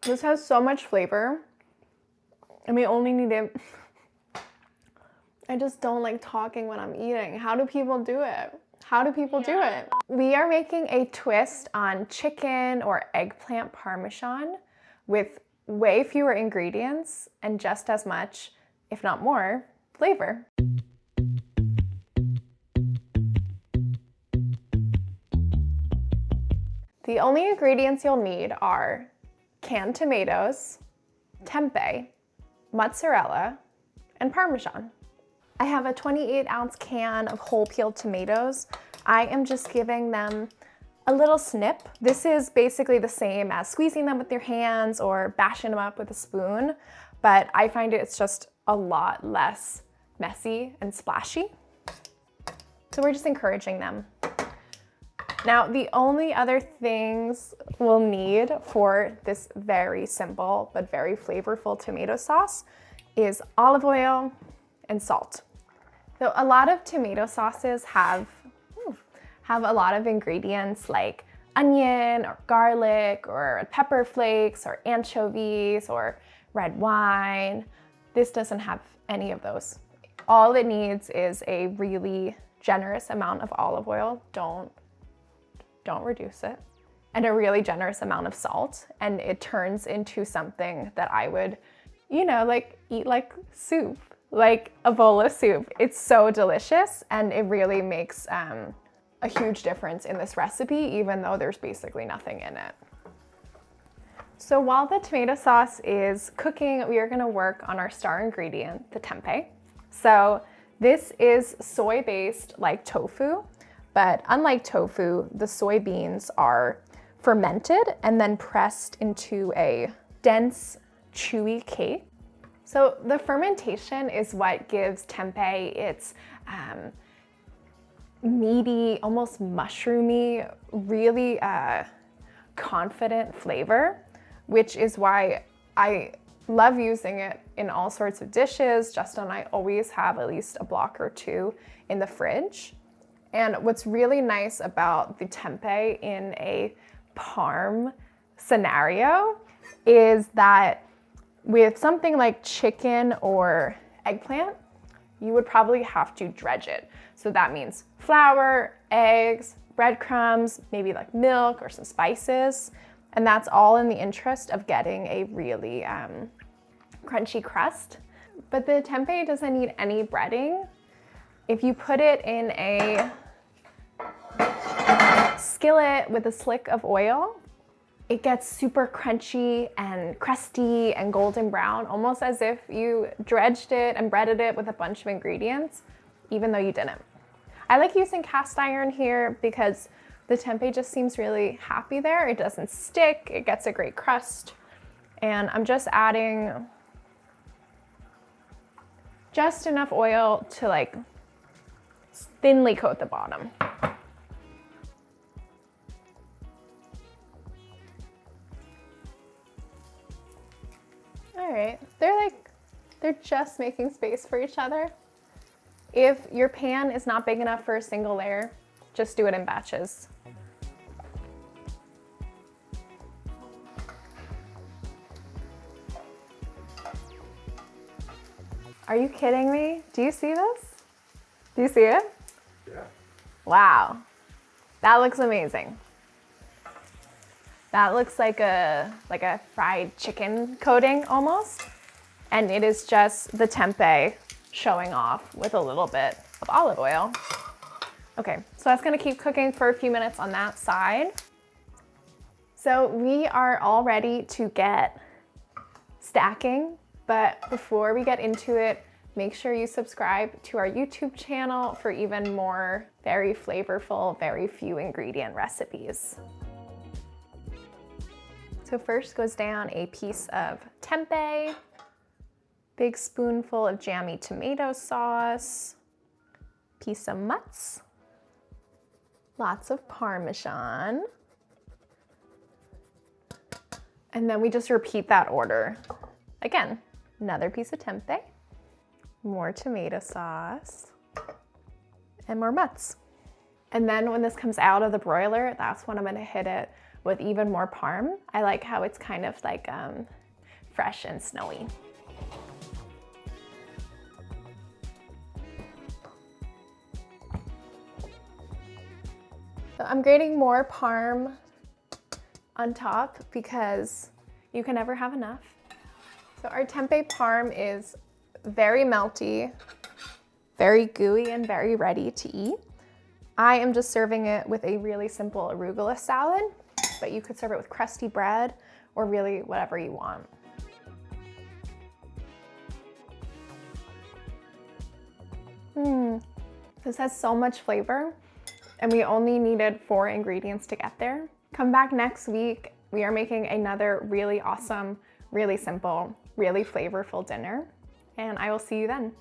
This has so much flavor, and we only need it. I just don't like talking when I'm eating. How do people do it? How do people do it? We are making a twist on chicken or eggplant parmesan with way fewer ingredients and just as much, if not more, flavor. The only ingredients you'll need are canned tomatoes, tempeh, mozzarella, and Parmesan. I have a 28-ounce can of whole peeled tomatoes. I am just giving them a little snip. This is basically the same as squeezing them with your hands or bashing them up with a spoon, but I find it's just a lot less messy and splashy. So we're just encouraging them. Now, the only other things we'll need for this very simple but very flavorful tomato sauce is olive oil and salt. So a lot of tomato sauces have a lot of ingredients like onion or garlic or pepper flakes or anchovies or red wine. This doesn't have any of those. All it needs is a really generous amount of olive oil. Don't reduce it. And a really generous amount of salt, and it turns into something that I would, like eat like soup, like a bowl of soup. It's so delicious, and it really makes a huge difference in this recipe, even though there's basically nothing in it. So while the tomato sauce is cooking, we are gonna work on our star ingredient, the tempeh. So this is soy-based like tofu, but unlike tofu, the soybeans are fermented and then pressed into a dense, chewy cake. So the fermentation is what gives tempeh its meaty, almost mushroomy, really confident flavor, which is why I love using it in all sorts of dishes. Justin and I always have at least a block or two in the fridge. And what's really nice about the tempeh in a parm scenario is that with something like chicken or eggplant, you would probably have to dredge it. So that means flour, eggs, breadcrumbs, maybe like milk or some spices. And that's all in the interest of getting a really crunchy crust. But the tempeh doesn't need any breading. If you put it in a skillet with a slick of oil, it gets super crunchy and crusty and golden brown, almost as if you dredged it and breaded it with a bunch of ingredients, even though you didn't. I like using cast iron here because the tempeh just seems really happy there. It doesn't stick, it gets a great crust. And I'm just adding just enough oil to like thinly coat the bottom. All right, they're just making space for each other. If your pan is not big enough for a single layer, just do it in batches. Are you kidding me? Do you see this? Do you see it? Yeah. Wow, that looks amazing. That looks like a fried chicken coating almost. And it is just the tempeh showing off with a little bit of olive oil. Okay, so that's gonna keep cooking for a few minutes on that side. So we are all ready to get stacking, but before we get into it, make sure you subscribe to our YouTube channel for even more very flavorful, very few ingredient recipes. So first goes down a piece of tempeh, big spoonful of jammy tomato sauce, piece of mutz, lots of Parmesan, and then we just repeat that order. Again, another piece of tempeh, more tomato sauce, and more mutz. And then when this comes out of the broiler, that's when I'm gonna hit it with even more parm. I like how it's kind of like fresh and snowy. So I'm grating more parm on top because you can never have enough. So our tempeh parm is very melty, very gooey, and very ready to eat. I am just serving it with a really simple arugula salad, but you could serve it with crusty bread or really whatever you want. This has so much flavor, and we only needed 4 ingredients to get there. Come back next week. We are making another really awesome, really simple, really flavorful dinner, and I will see you then.